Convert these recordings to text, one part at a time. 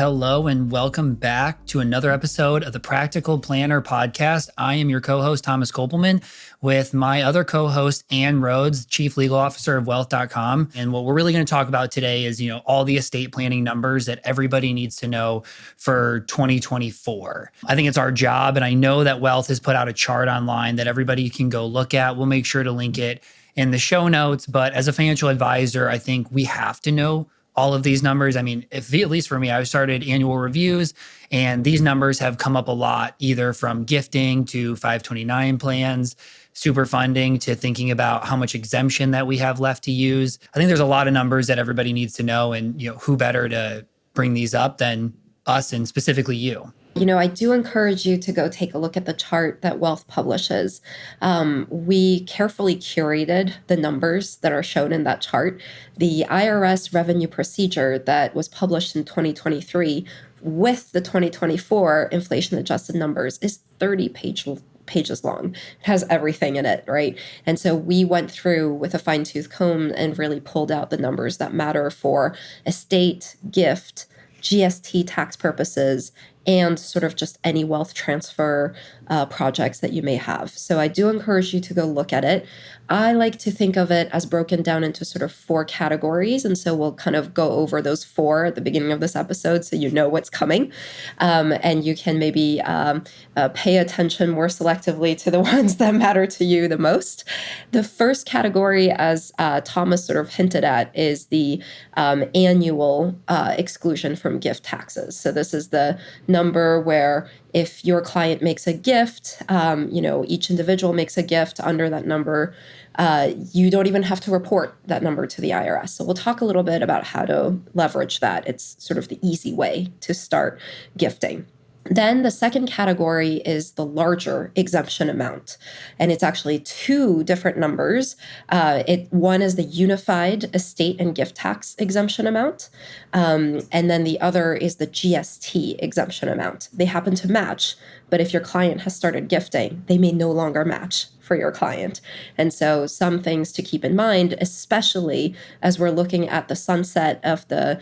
hello, and welcome back to another episode of the Practical Planner podcast. I am your co-host, Thomas Kopelman, with my other co-host, Anne Rhodes, Chief Legal Officer of Wealth.com. And what we're really going to talk about today is, all the estate planning numbers that everybody needs to know for 2024. I think it's our job, and I know that Wealth has put out a chart online that everybody can go look at. We'll make sure to link it in the show notes. But as a financial advisor, I think we have to know all of these numbers. I mean, at least for me, I started annual reviews, and these numbers have come up a lot, either from gifting to 529 plans, super funding, to thinking about how much exemption that we have left to use. I think there's a lot of numbers that everybody needs to know, and who better to bring these up than us, and specifically you. I do encourage you to go take a look at the chart that Wealth publishes. We carefully curated the numbers that are shown in that chart. The IRS revenue procedure that was published in 2023 with the 2024 inflation-adjusted numbers is 30 pages long. It has everything in it, right? And so we went through with a fine-tooth comb and really pulled out the numbers that matter for estate, gift, GST tax purposes, and sort of just any wealth transfer projects that you may have. So I do encourage you to go look at it. I like to think of it as broken down into sort of 4 categories. And so we'll kind of go over those 4 at the beginning of this episode so you know what's coming. And you can maybe pay attention more selectively to the ones that matter to you the most. The first category, as Thomas sort of hinted at, is the annual exclusion from gift taxes. So this is the number where if your client makes a gift, each individual makes a gift under that number, you don't even have to report that number to the IRS. So we'll talk a little bit about how to leverage that. It's sort of the easy way to start gifting. Then the second category is the larger exemption amount. And it's actually 2 different numbers. One is the unified estate and gift tax exemption amount. And then the other is the GST exemption amount. They happen to match, but if your client has started gifting, they may no longer match for your client. And so some things to keep in mind, especially as we're looking at the sunset of the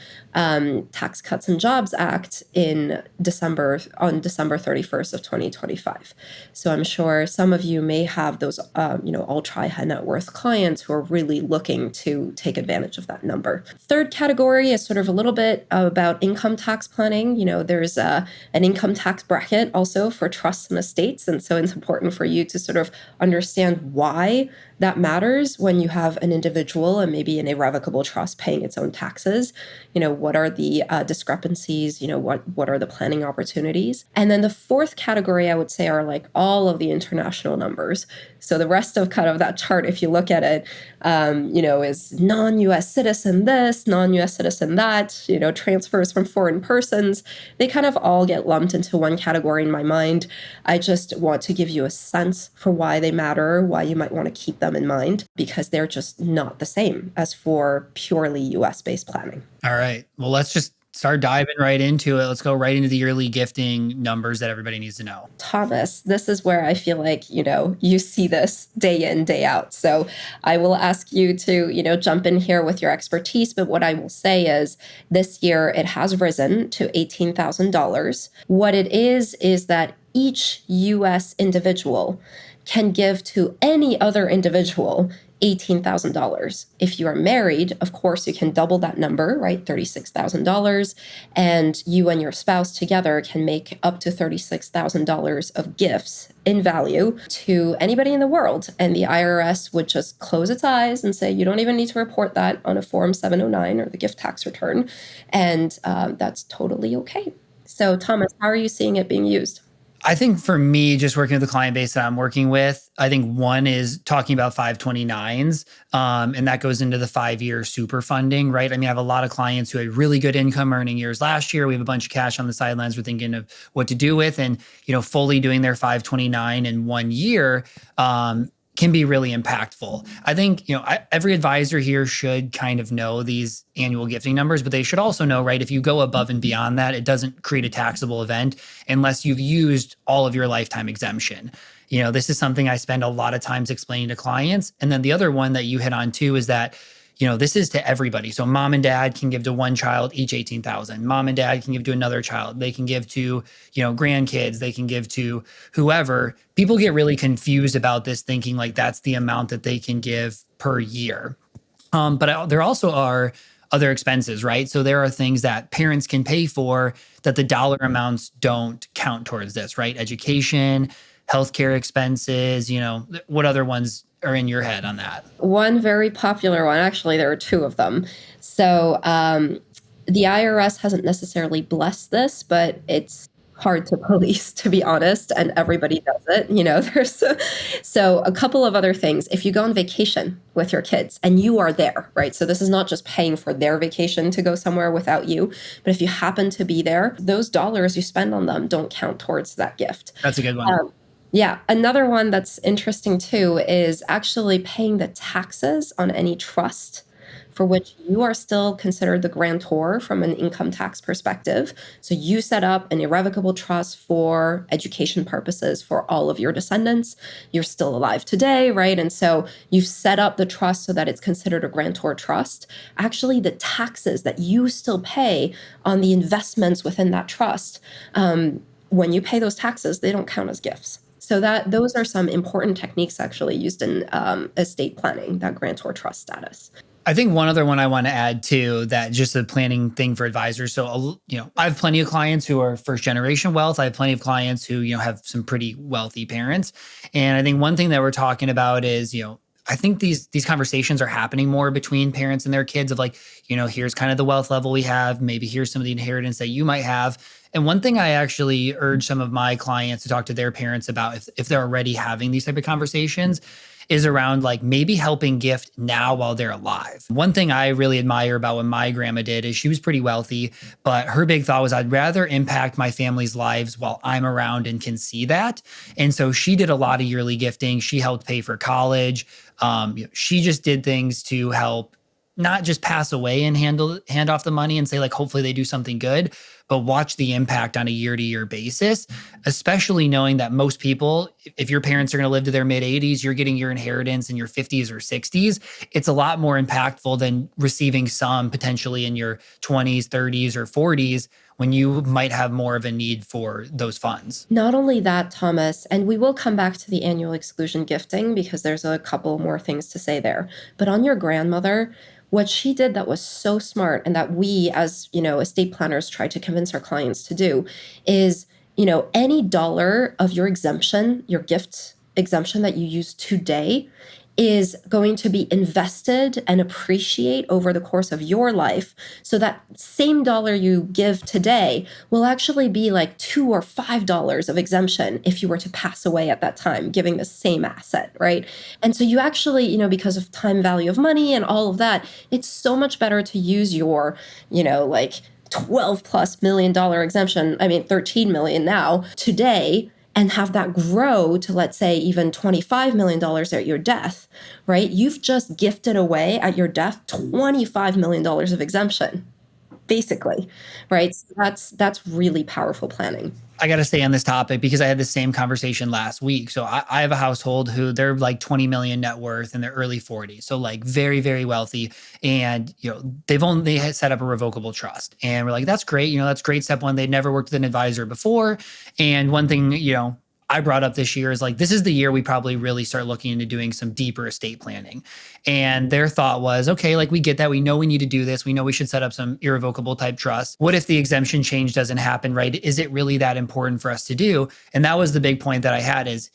Tax Cuts and Jobs Act on December 31st of 2025. So I'm sure some of you may have those, ultra high net worth clients who are really looking to take advantage of that number. Third category is sort of a little bit about income tax planning. There's an income tax bracket also for trusts and estates. And so it's important for you to sort of understand why that matters when you have an individual and maybe an irrevocable trust paying its own taxes. What are the discrepancies? What are the planning opportunities? And then the fourth category, I would say, are like all of the international numbers. So the rest of kind of that chart, if you look at it, is non-U.S. citizen this, non-U.S. citizen that, transfers from foreign persons. They kind of all get lumped into one category in my mind. I just want to give you a sense for why they matter, why you might want to keep them in mind, because they're just not the same as for purely U.S.-based planning. All right. Well, let's just start diving right into it. Let's go right into the yearly gifting numbers that everybody needs to know. Thomas, this is where I feel like, you see this day in, day out. So I will ask you to, jump in here with your expertise. But what I will say is this year it has risen to $18,000. What it is that each U.S. individual can give to any other individual $18,000. If you are married, of course, you can double that number, right? $36,000. And you and your spouse together can make up to $36,000 of gifts in value to anybody in the world. And the IRS would just close its eyes and say, you don't even need to report that on a Form 709 or the gift tax return. And that's totally okay. So, Thomas, how are you seeing it being used? I think for me, just working with the client base that I'm working with, I think one is talking about 529s, and that goes into the 5-year super funding, right? I mean, I have a lot of clients who had really good income earning years last year. We have a bunch of cash on the sidelines we're thinking of what to do with, and fully doing their 529 in 1 year can be really impactful. I think, every advisor here should kind of know these annual gifting numbers, but they should also know, right, if you go above and beyond that, it doesn't create a taxable event unless you've used all of your lifetime exemption. This is something I spend a lot of times explaining to clients. And then the other one that you hit on too is that this is to everybody. So mom and dad can give to one child, each 18,000. Mom and dad can give to another child. They can give to, grandkids. They can give to whoever. People get really confused about this, thinking like that's the amount that they can give per year. But there also are other expenses, right? So there are things that parents can pay for that the dollar amounts don't count towards this, right? Education, healthcare expenses, what other ones are in your head on that? One very popular one, actually, there are two of them. So the IRS hasn't necessarily blessed this, but it's hard to police, to be honest, and everybody does it. So a couple of other things. If you go on vacation with your kids and you are there, right? So this is not just paying for their vacation to go somewhere without you, but if you happen to be there, those dollars you spend on them don't count towards that gift. That's a good one. Yeah. Another one that's interesting too is actually paying the taxes on any trust for which you are still considered the grantor from an income tax perspective. So you set up an irrevocable trust for education purposes for all of your descendants. You're still alive today, right? And so you've set up the trust so that it's considered a grantor trust. Actually, the taxes that you still pay on the investments within that trust, when you pay those taxes, they don't count as gifts. So those are some important techniques actually used in estate planning, that grantor trust status. I think one other one I want to add too, that just a planning thing for advisors. So, I have plenty of clients who are first generation wealth. I have plenty of clients who, have some pretty wealthy parents. And I think one thing that we're talking about is, I think these conversations are happening more between parents and their kids of like, here's kind of the wealth level we have. Maybe here's some of the inheritance that you might have. And one thing I actually urge some of my clients to talk to their parents about if they're already having these type of conversations is around like maybe helping gift now while they're alive. One thing I really admire about what my grandma did is she was pretty wealthy, but her big thought was I'd rather impact my family's lives while I'm around and can see that. And so she did a lot of yearly gifting. She helped pay for college. She just did things to help not just pass away and hand off the money and say like, hopefully they do something good, but watch the impact on a year-to-year basis, especially knowing that most people, if your parents are going to live to their mid 80s, you're getting your inheritance in your 50s or 60s. It's a lot more impactful than receiving some potentially in your 20s, 30s, or 40s when you might have more of a need for those funds. Not only that, Thomas, and we will come back to the annual exclusion gifting because there's a couple more things to say there, but on your grandmother, what she did that was so smart and that we as, estate planners try to convince our clients to do is, any dollar of your exemption, your gift exemption that you use today is going to be invested and appreciate over the course of your life. So that same dollar you give today will actually be like $2 or $5 of exemption if you were to pass away at that time, giving the same asset, right? And so you actually, because of time value of money and all of that, it's so much better to use your, like $12+ million exemption. I mean, 13 million now today, and have that grow to, let's say, even $25 million at your death, right? You've just gifted away at your death $25 million of exemption, basically, right? So that's really powerful planning. I got to stay on this topic because I had the same conversation last week. So I have a household who they're like 20 million net worth in their early 40s. So like very, very wealthy. And, they had set up a revocable trust and we're like, that's great. That's great. Step one, they'd never worked with an advisor before. And one thing, I brought up this year is like, this is the year we probably really start looking into doing some deeper estate planning. And their thought was, okay, like we get that. We know we need to do this. We know we should set up some irrevocable type trust. What if the exemption change doesn't happen, right? Is it really that important for us to do? And that was the big point that I had is,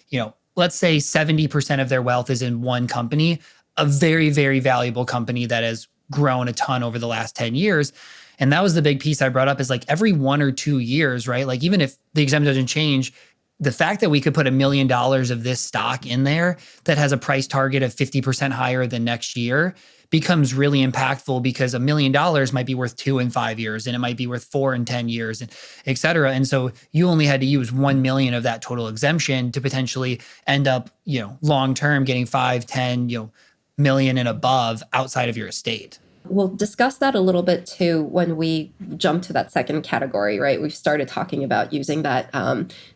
let's say 70% of their wealth is in one company, a very, very valuable company that has grown a ton over the last 10 years. And that was the big piece I brought up is like every 1 or 2 years, right? Like even if the exemption doesn't change, the fact that we could put $1 million of this stock in there that has a price target of 50% higher than next year becomes really impactful because $1 million might be worth 2 in 5 years and it might be worth 4 in 10 years, and et cetera. And so you only had to use 1 million of that total exemption to potentially end up, long-term getting 5, 10, million and above outside of your estate. We'll discuss that a little bit too when we jump to that second category, right? We've started talking about using that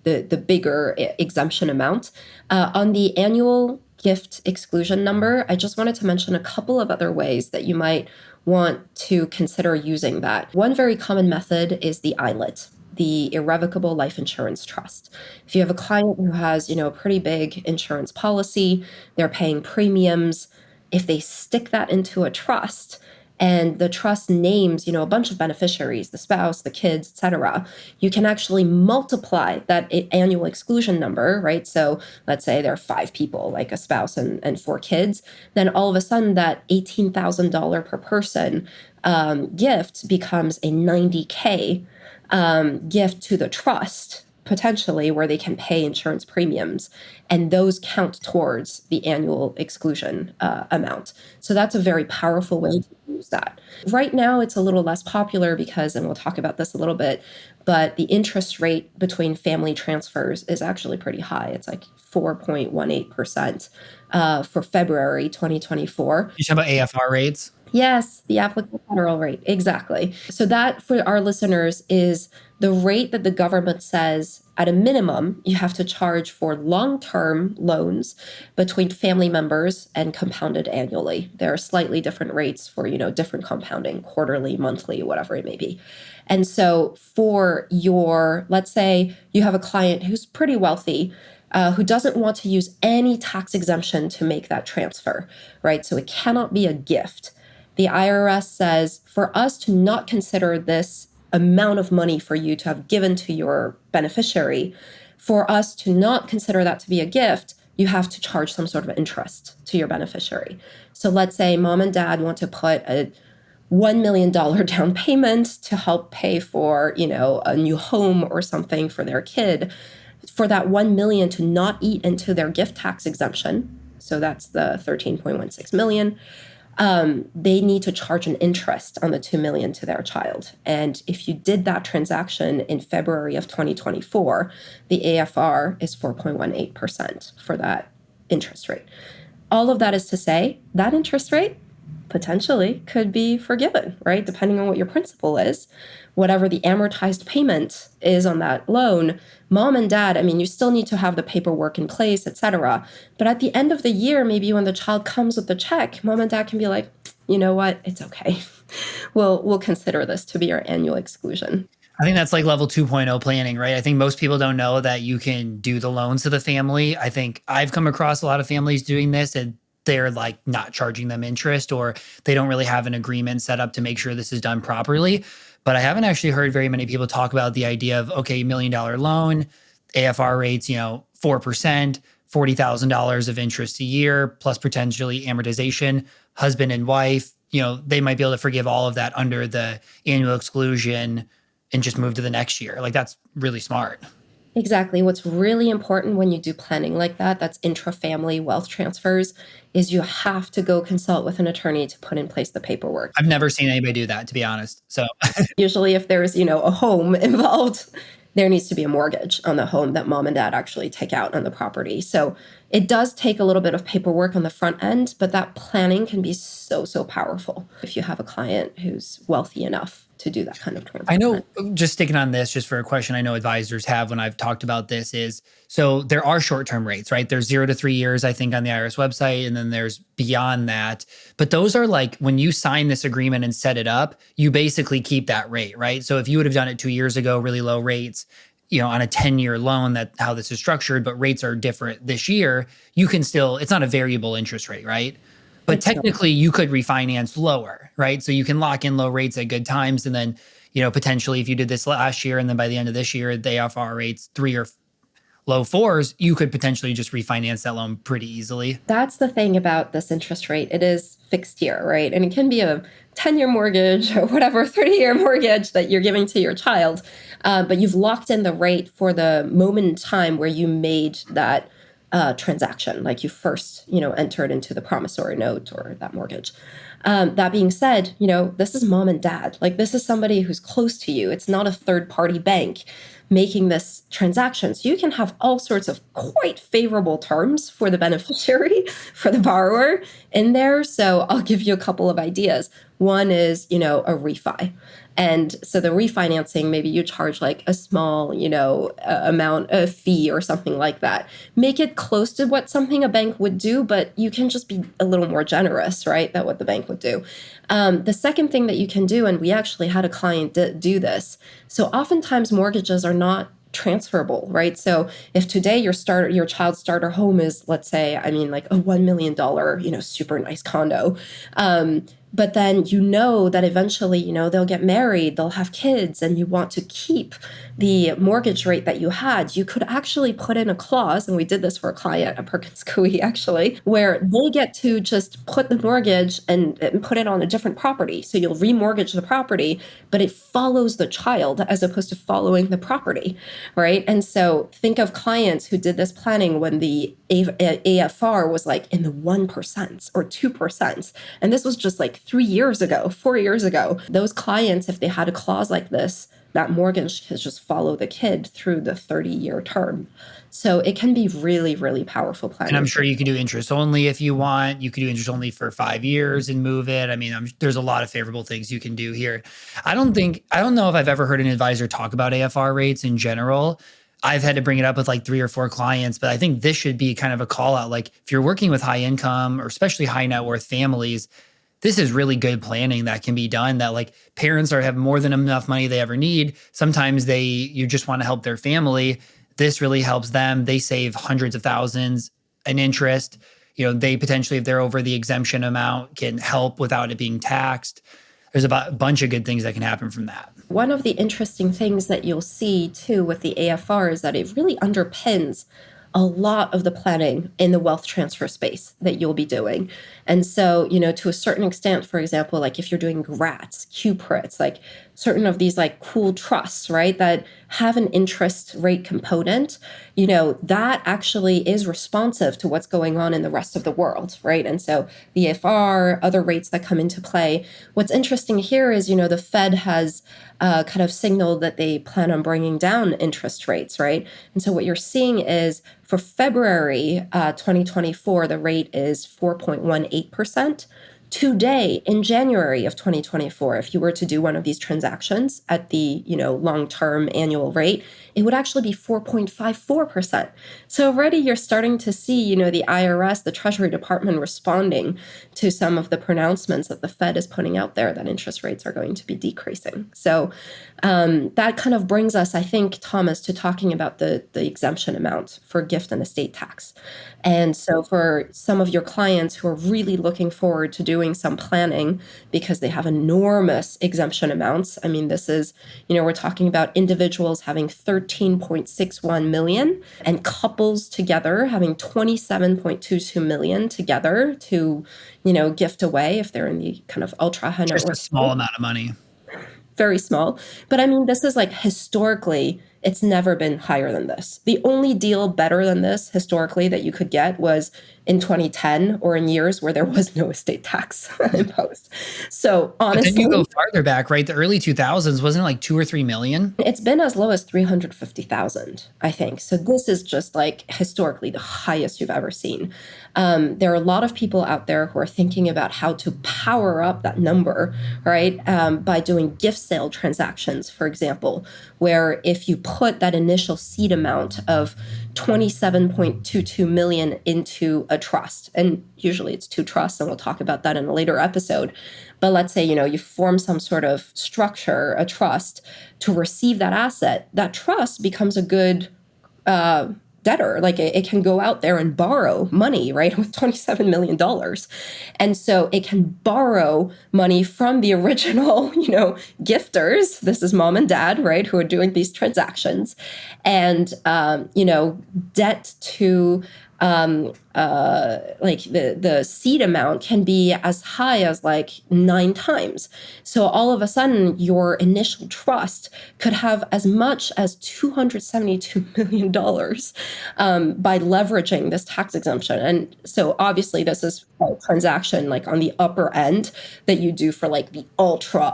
the bigger exemption amount. On the annual gift exclusion number, I just wanted to mention a couple of other ways that you might want to consider using that. One very common method is the ILIT, the Irrevocable Life Insurance Trust. If you have a client who has, a pretty big insurance policy, they're paying premiums, if they stick that into a trust, and the trust names, a bunch of beneficiaries, the spouse, the kids, etc., you can actually multiply that annual exclusion number, right? So let's say there are 5 people, like a spouse and 4 kids, then all of a sudden that $18,000 per person gift becomes a $90K gift to the trust, potentially, where they can pay insurance premiums, and those count towards the annual exclusion amount. So that's a very powerful way to use that. Right now, it's a little less popular because, and we'll talk about this a little bit, but the interest rate between family transfers is actually pretty high. It's like 4.18% for February 2024. You talk about AFR rates? Yes, the applicable federal rate. Exactly. So that, for our listeners, is the rate that the government says at a minimum you have to charge for long-term loans between family members and compounded annually. There are slightly different rates for, different compounding, quarterly, monthly, whatever it may be. And so for let's say you have a client who's pretty wealthy, who doesn't want to use any tax exemption to make that transfer, right? So it cannot be a gift. The IRS says for us to not consider this amount of money for you to have given to your beneficiary, for us to not consider that to be a gift, you have to charge some sort of interest to your beneficiary. So let's say mom and dad want to put a $1 million down payment to help pay for, a new home or something for their kid. For that $1 million to not eat into their gift tax exemption, so that's the $13.16 million, they need to charge an interest on the $2 million to their child. And if you did that transaction in February of 2024, the AFR is 4.18% for that interest rate. All of that is to say that interest rate potentially could be forgiven, right? Depending on what your principal is, whatever the amortized payment is on that loan, mom and dad, you still need to have the paperwork in place, et cetera. But at the end of the year, maybe when the child comes with the check, mom and dad can be like, you know what, it's okay. We'll consider this to be our annual exclusion. I think that's like level 2.0 planning, right? I think most people don't know that you can do the loans to the family. I think I've come across a lot of families doing this, and they're like not charging them interest, or they don't really have an agreement set up to make sure this is done properly. But I haven't actually heard very many people talk about the idea of, okay, $1 million loan, AFR rates, 4%, $40,000 of interest a year, plus potentially amortization, husband and wife, they might be able to forgive all of that under the annual exclusion and just move to the next year. Like, that's really smart. Exactly. What's really important when you do planning like that, that's intra-family wealth transfers, is you have to go consult with an attorney to put in place the paperwork. I've never seen anybody do that, to be honest. So usually if there's, a home involved, there needs to be a mortgage on the home that mom and dad actually take out on the property. So it does take a little bit of paperwork on the front end, but that planning can be so, so powerful if you have a client who's wealthy enough to do that kind of transaction. I know, just sticking on this, just for a question I know advisors have when I've talked about this is, so there are short-term rates, right? There's 0 to 3 years, I think, on the IRS website, and then there's beyond that. But those are like, when you sign this agreement and set it up, you basically keep that rate, right? So if you would have done it 2 years ago, really low rates, on a 10-year loan, that how this is structured, but rates are different this year, you can still, it's not a variable interest rate, right? But technically you could refinance lower, right? So you can lock in low rates at good times. And then, potentially if you did this last year and then by the end of this year, the AFR rates 3 or low 4s, you could potentially just refinance that loan pretty easily. That's the thing about this interest rate. It is fixed year, right? And it can be a 10-year mortgage or whatever, 30-year mortgage that you're giving to your child. But you've locked in the rate for the moment in time where you made that transaction, like you first, entered into the promissory note or that mortgage. That being said, this is mom and dad. Like, this is somebody who's close to you. It's not a third-party bank making this transaction. So you can have all sorts of quite favorable terms for the beneficiary, for the borrower in there. So I'll give you a couple of ideas. One is, a refi. And so the refinancing, maybe you charge like a small, amount of fee or something like that. Make it close to what something a bank would do, but you can just be a little more generous, right? Than what the bank would do. The second thing that you can do, and we actually had a client do this. So oftentimes mortgages are not transferable, right? So if today your child's starter home is, let's say, like a $1 million, super nice condo, but then that eventually, they'll get married, they'll have kids, and you want to keep the mortgage rate that you had, you could actually put in a clause, and we did this for a client at Perkins Coie actually, where they get to just put the mortgage and put it on a different property. So you'll remortgage the property, but it follows the child as opposed to following the property, right? And so think of clients who did this planning when the AFR was like in the 1% or 2%. And this was just like 3 years ago, 4 years ago. Those clients, if they had a clause like this, that mortgage could just follow the kid through the 30-year term. So it can be really, really powerful planning. And I'm sure you can do interest only if you want. You could do interest only for 5 years and move it. I mean, there's a lot of favorable things you can do here. I don't know if I've ever heard an advisor talk about AFR rates in general. I've had to bring it up with like 3 or 4 clients, but I think this should be kind of a call out. Like if you're working with high income or especially high net worth families, this is really good planning that can be done, that like parents have more than enough money they ever need. Sometimes you just want to help their family. This really helps them. They save hundreds of thousands in interest. They potentially, if they're over the exemption amount, can help without it being taxed. There's a bunch of good things that can happen from that. One of the interesting things that you'll see too with the AFR is that it really underpins a lot of the planning in the wealth transfer space that you'll be doing. And so, to a certain extent, for example, like if you're doing GRATs, QPRITs, like certain of these like cool trusts, right, that have an interest rate component, that actually is responsive to what's going on in the rest of the world, right? And so the AFR, other rates that come into play. What's interesting here is, the Fed has kind of signaled that they plan on bringing down interest rates, right? And so what you're seeing is for February 2024, the rate is 4.18%. Today, in January of 2024, if you were to do one of these transactions at the long-term annual rate, it would actually be 4.54%. So already you're starting to see the IRS, the Treasury Department, responding to some of the pronouncements that the Fed is putting out there that interest rates are going to be decreasing. So that kind of brings us, I think, Thomas, to talking about the exemption amount for gift and estate tax. And so for some of your clients who are really looking forward to doing some planning because they have enormous exemption amounts, I mean, this is, we're talking about individuals having 13.61 million and couples together having 27.22 million together to, gift away if they're in the kind of ultra high net worth. Just a small amount of money. Very small. But I mean, this is like historically, it's never been higher than this. The only deal better than this historically that you could get was in 2010 or in years where there was no estate tax imposed. So honestly, but then you go farther back, right? The early 2000s, wasn't it like 2 or 3 million? It's been as low as 350,000, I think. So this is just like historically the highest you've ever seen. There are a lot of people out there who are thinking about how to power up that number, right? By doing gift sale transactions, for example, where if you put that initial seed amount of 27.22 million into a trust, and usually it's 2 trusts, and we'll talk about that in a later episode. But let's say, you form some sort of structure, a trust, to receive that asset. That trust becomes a good debtor. Like it can go out there and borrow money, right, with $27 million. And so it can borrow money from the original, gifters. This is mom and dad, right, who are doing these transactions. And, debt to like the seed amount can be as high as like 9 times. So all of a sudden, your initial trust could have as much as $272 million by leveraging this tax exemption. And so obviously, this is a transaction like on the upper end that you do for like the ultra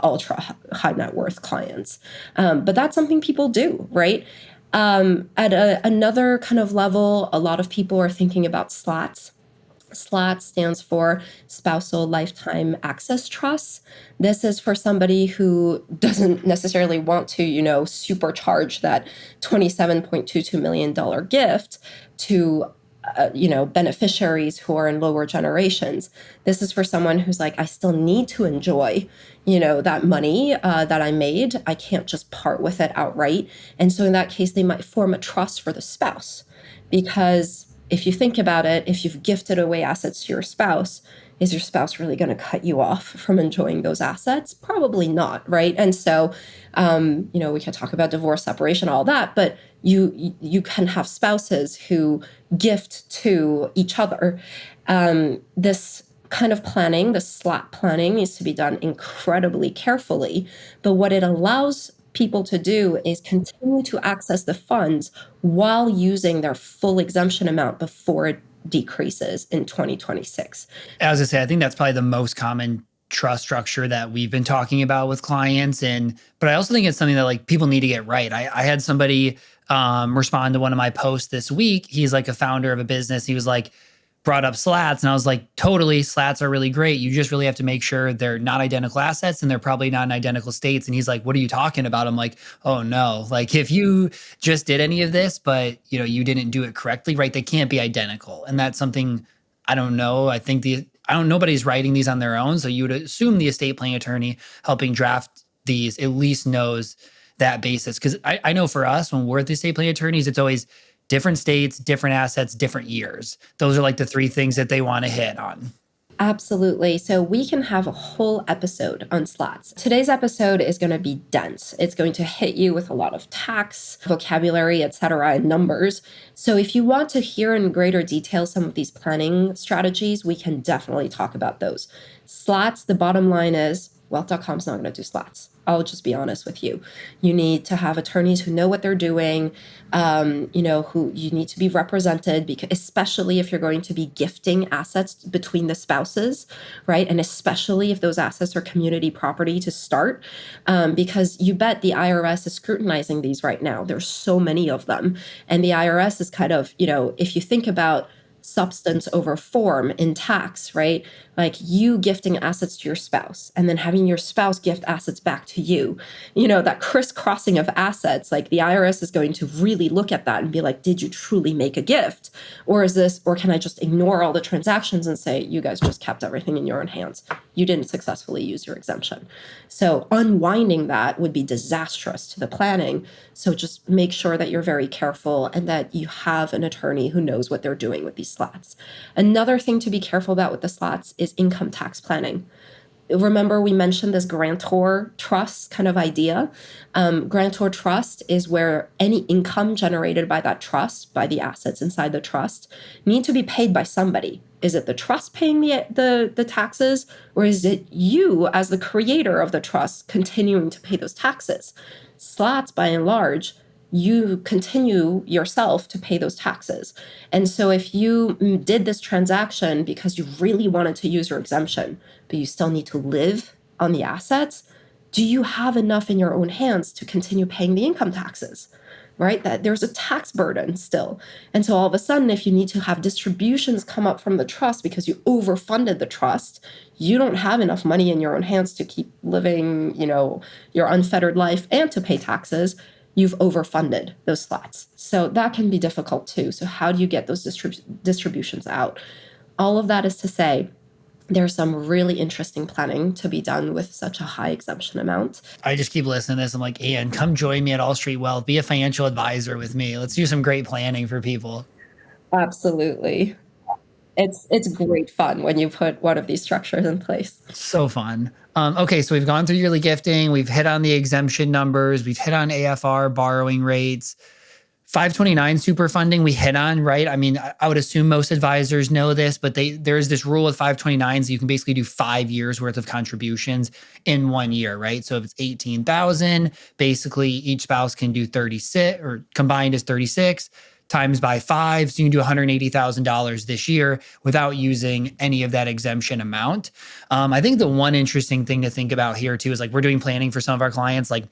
high net worth clients. But that's something people do, right? At another kind of level, a lot of people are thinking about slots. SLAT stands for Spousal Lifetime Access Trust. This is for somebody who doesn't necessarily want to, supercharge that $27.22 million gift to beneficiaries who are in lower generations. This is for someone who's like, I still need to enjoy, that money that I made. I can't just part with it outright. And so in that case, they might form a trust for the spouse. Because if you think about it, if you've gifted away assets to your spouse, is your spouse really going to cut you off from enjoying those assets? Probably not, right? And so, we can talk about divorce, separation, all that, but you can have spouses who gift to each other. This kind of planning, the SLAT planning, needs to be done incredibly carefully. But what it allows people to do is continue to access the funds while using their full exemption amount before it decreases in 2026. As I say, I think that's probably the most common trust structure that we've been talking about with clients. But I also think it's something that like people need to get right. I had somebody respond to one of my posts this week. He's like a founder of a business. He was like, brought up slats, and I was like, totally, slats are really great. You just really have to make sure they're not identical assets and they're probably not in identical states. And he's like, what are you talking about? I'm like, oh no, like if you just did any of this, but you didn't do it correctly, right? They can't be identical. And that's something I don't know. Nobody's writing these on their own. So you would assume the estate planning attorney helping draft these at least knows that basis. Because I know for us, when we're at the estate planning attorneys, it's always different states, different assets, different years. Those are like the three things that they want to hit on. Absolutely. So we can have a whole episode on slats. Today's episode is going to be dense. It's going to hit you with a lot of tax, vocabulary, etc., and numbers. So if you want to hear in greater detail some of these planning strategies, we can definitely talk about those. Slats, the bottom line is Wealth.com is not going to do slats. I'll just be honest with you. You need to have attorneys who know what they're doing, who you need to be represented, because especially if you're going to be gifting assets between the spouses, right? And especially if those assets are community property to start, because you bet the IRS is scrutinizing these right now. There's so many of them. And the IRS is kind of, if you think about substance over form in tax, right? Like you gifting assets to your spouse and then having your spouse gift assets back to you, that crisscrossing of assets, like the IRS is going to really look at that and be like, did you truly make a gift? Or can I just ignore all the transactions and say, you guys just kept everything in your own hands? You didn't successfully use your exemption. So unwinding that would be disastrous to the planning. So just make sure that you're very careful and that you have an attorney who knows what they're doing with these slats. Another thing to be careful about with the slats is income tax planning. Remember, we mentioned this grantor trust kind of idea. Grantor trust is where any income generated by that trust, by the assets inside the trust, need to be paid by somebody. Is it the trust paying the taxes, or is it you as the creator of the trust continuing to pay those taxes? Slats, by and large, you continue yourself to pay those taxes. And so if you did this transaction because you really wanted to use your exemption, but you still need to live on the assets, do you have enough in your own hands to continue paying the income taxes? Right? That there's a tax burden still. And so all of a sudden, if you need to have distributions come up from the trust because you overfunded the trust, you don't have enough money in your own hands to keep living, your unfettered life and to pay taxes. You've overfunded those slats. So that can be difficult too. So how do you get those distributions out? All of that is to say, there's some really interesting planning to be done with such a high exemption amount. I just keep listening to this. I'm like, Anne, come join me at All Street Wealth. Be a financial advisor with me. Let's do some great planning for people. Absolutely. It's great fun when you put one of these structures in place. So fun. Okay, so we've gone through yearly gifting. We've hit on the exemption numbers. We've hit on AFR borrowing rates. 529 super funding we hit on, right? I mean, I would assume most advisors know this, but there's this rule with 529s. You can basically do 5 years worth of contributions in 1 year, right? So if it's 18,000, basically each spouse can do 36, or combined is 36 times by 5. So you can do $180,000 this year without using any of that exemption amount. I think the one interesting thing to think about here too is like we're doing planning for some of our clients. Like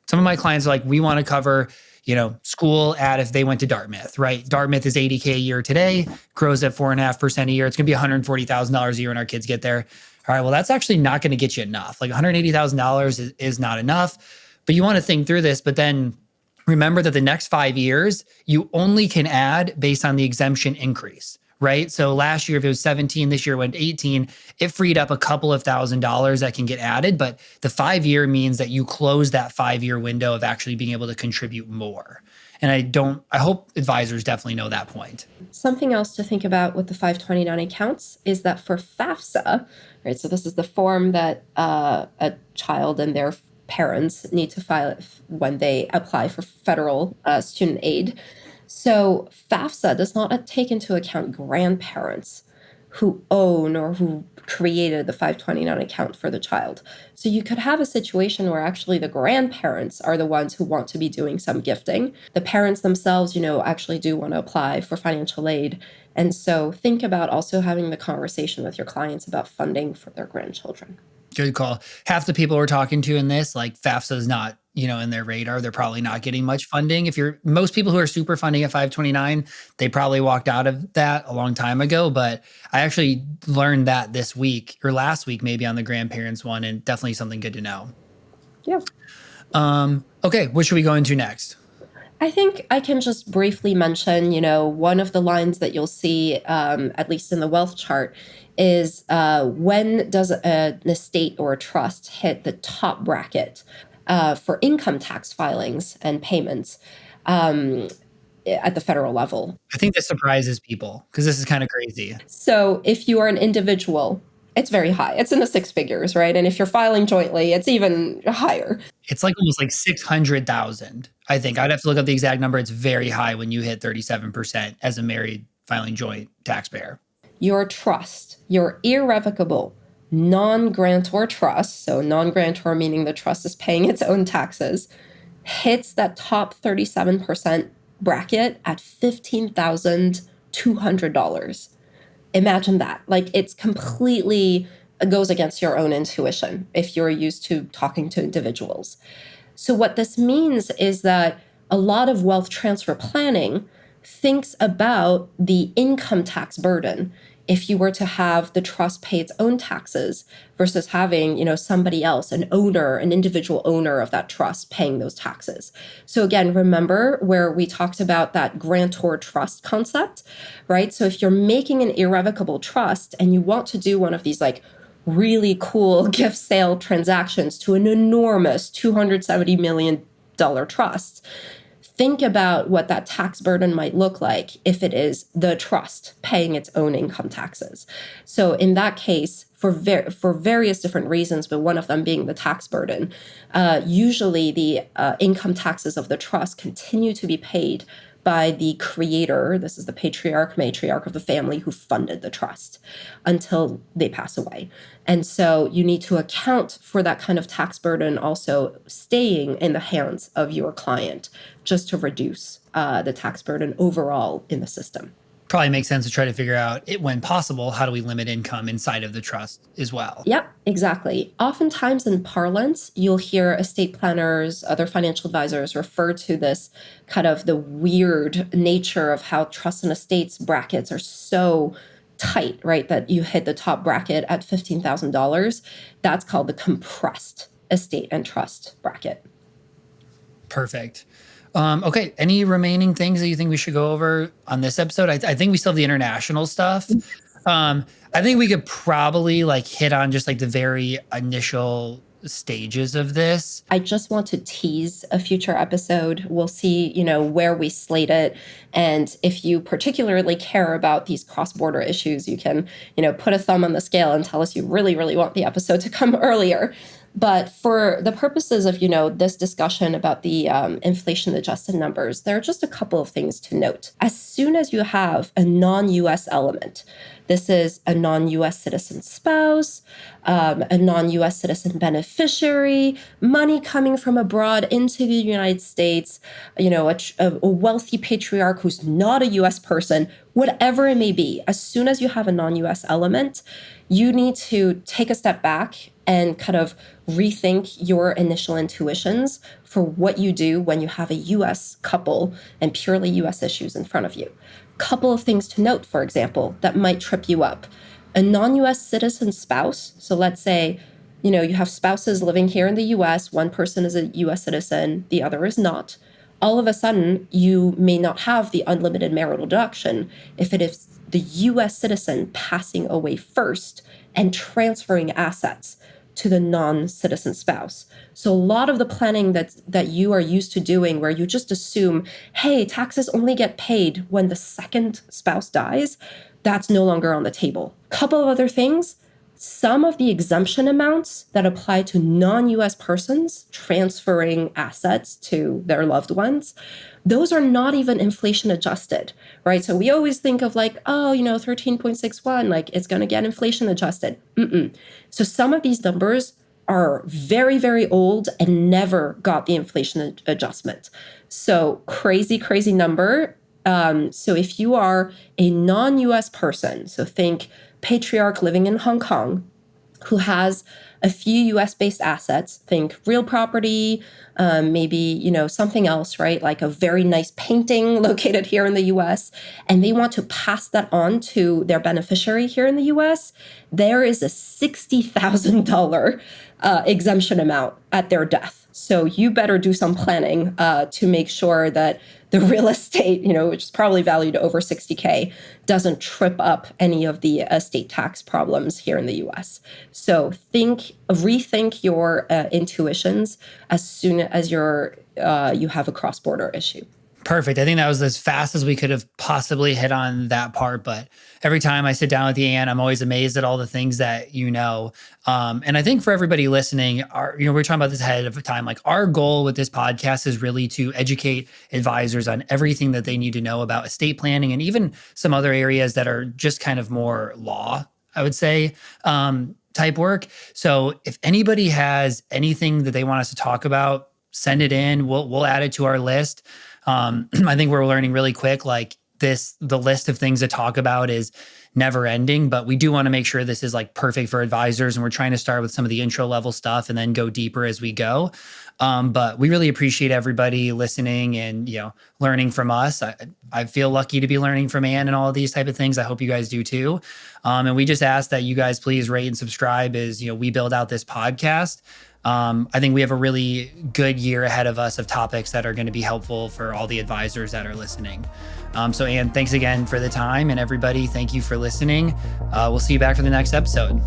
some of my clients are like, we want to cover school at if they went to Dartmouth, right? Dartmouth is 80K a year today, grows at 4.5% a year. It's going to be $140,000 a year when our kids get there. All right, well, that's actually not going to get you enough. Like $180,000 is not enough, but you want to think through this, but then remember that the next 5 years, you only can add based on the exemption increase, right? So last year, if it was 17, this year went 18, it freed up a couple of $1,000s that can get added. But the 5 year means that you close that 5 year window of actually being able to contribute more. And I hope advisors definitely know that point. Something else to think about with the 529 accounts is that for FAFSA, right? So this is the form that a child and their parents need to file when they apply for federal student aid. So FAFSA does not take into account grandparents who own or who created the 529 account for the child. So you could have a situation where actually the grandparents are the ones who want to be doing some gifting. The parents themselves, actually do want to apply for financial aid. And so think about also having the conversation with your clients about funding for their grandchildren. Good call. Half the people we're talking to in this, like FAFSA is not, in their radar. They're probably not getting much funding. Most people who are super funding at 529, they probably walked out of that a long time ago. But I actually learned that this week or last week, maybe on the grandparents one, and definitely something good to know. Yeah. Okay. What should we go into next? I think I can just briefly mention, one of the lines that you'll see, at least in the wealth chart, is when does an estate or a trust hit the top bracket for income tax filings and payments at the federal level. I think this surprises people because this is kind of crazy. So if you are an individual, it's very high. It's in the six figures, right? And if you're filing jointly, it's even higher. It's like almost like 600,000. I think I'd have to look up the exact number. It's very high when you hit 37% as a married filing joint taxpayer. Your trust, your irrevocable non-grantor trust, so non-grantor meaning the trust is paying its own taxes, hits that top 37% bracket at $15,200. Imagine that. Like, it's completely goes against your own intuition if you're used to talking to individuals. So what this means is that a lot of wealth transfer planning thinks about the income tax burden if you were to have the trust pay its own taxes versus having, somebody else, an owner, an individual owner of that trust paying those taxes. So again, remember where we talked about that grantor trust concept, right? So if you're making an irrevocable trust and you want to do one of these like really cool gift sale transactions to an enormous $270 million trust, think about what that tax burden might look like if it is the trust paying its own income taxes. So in that case, for various different reasons, but one of them being the tax burden, usually the income taxes of the trust continue to be paid by the creator. This is the matriarch of the family who funded the trust until they pass away. And so you need to account for that kind of tax burden also staying in the hands of your client just to reduce the tax burden overall in the system. Probably makes sense to try to figure out, when possible, how do we limit income inside of the trust as well? Yep, exactly. Oftentimes in parlance, you'll hear estate planners, other financial advisors refer to this kind of the weird nature of how trusts and estates brackets are so tight, right? That you hit the top bracket at $15,000. That's called the compressed estate and trust bracket. Perfect. Okay. Any remaining things that you think we should go over on this episode? I think we still have the international stuff. I think we could probably hit on just the very initial stages of this. I just want to tease a future episode. We'll see, where we slate it. And if you particularly care about these cross-border issues, you can, put a thumb on the scale and tell us you really, really want the episode to come earlier. But for the purposes of, this discussion about the inflation-adjusted numbers, there are just a couple of things to note. As soon as you have a non-U.S. element, this is a non-U.S. citizen spouse, a non-U.S. citizen beneficiary, money coming from abroad into the United States, a wealthy patriarch who's not a U.S. person, whatever it may be. As soon as you have a non-U.S. element, you need to take a step back and kind of rethink your initial intuitions for what you do when you have a US couple and purely US issues in front of you. Couple of things to note, for example, that might trip you up. A non-US citizen spouse, so let's say, you have spouses living here in the US, one person is a US citizen, the other is not. All of a sudden, you may not have the unlimited marital deduction if it is the US citizen passing away first and transferring assets to the non-citizen spouse. So a lot of the planning that you are used to doing, where you just assume, hey, taxes only get paid when the second spouse dies, that's no longer on the table. Couple of other things. Some of the exemption amounts that apply to non-US persons transferring assets to their loved ones, those are not even inflation adjusted, right? So we always think of 13.61, like it's going to get inflation adjusted. So some of these numbers are very, very old and never got the inflation adjustment. So crazy, crazy number. So if you are a non-US person, so think patriarch living in Hong Kong, who has a few US-based assets, think real property, maybe, something else, right? Like a very nice painting located here in the US, and they want to pass that on to their beneficiary here in the US, there is a $60,000 exemption amount at their death. So you better do some planning to make sure that the real estate, which is probably valued over 60K, doesn't trip up any of the estate tax problems here in the US. So rethink your intuitions as soon as you have a cross-border issue. Perfect. I think that was as fast as we could have possibly hit on that part. But every time I sit down with Anne, I'm always amazed at all the things that you know. And I think for everybody listening, we're talking about this ahead of time. Like our goal with this podcast is really to educate advisors on everything that they need to know about estate planning and even some other areas that are just kind of more law, I would say, type work. So if anybody has anything that they want us to talk about, send it in. We'll add it to our list. I think we're learning really quick, like the list of things to talk about is never ending, but we do want to make sure this is like perfect for advisors. And we're trying to start with some of the intro level stuff and then go deeper as we go. But we really appreciate everybody listening and, learning from us. I feel lucky to be learning from Anne and all of these type of things. I hope you guys do too. And we just ask that you guys please rate and subscribe as, we build out this podcast. I think we have a really good year ahead of us of topics that are going to be helpful for all the advisors that are listening. So Anne, thanks again for the time, and everybody, thank you for listening. We'll see you back for the next episode.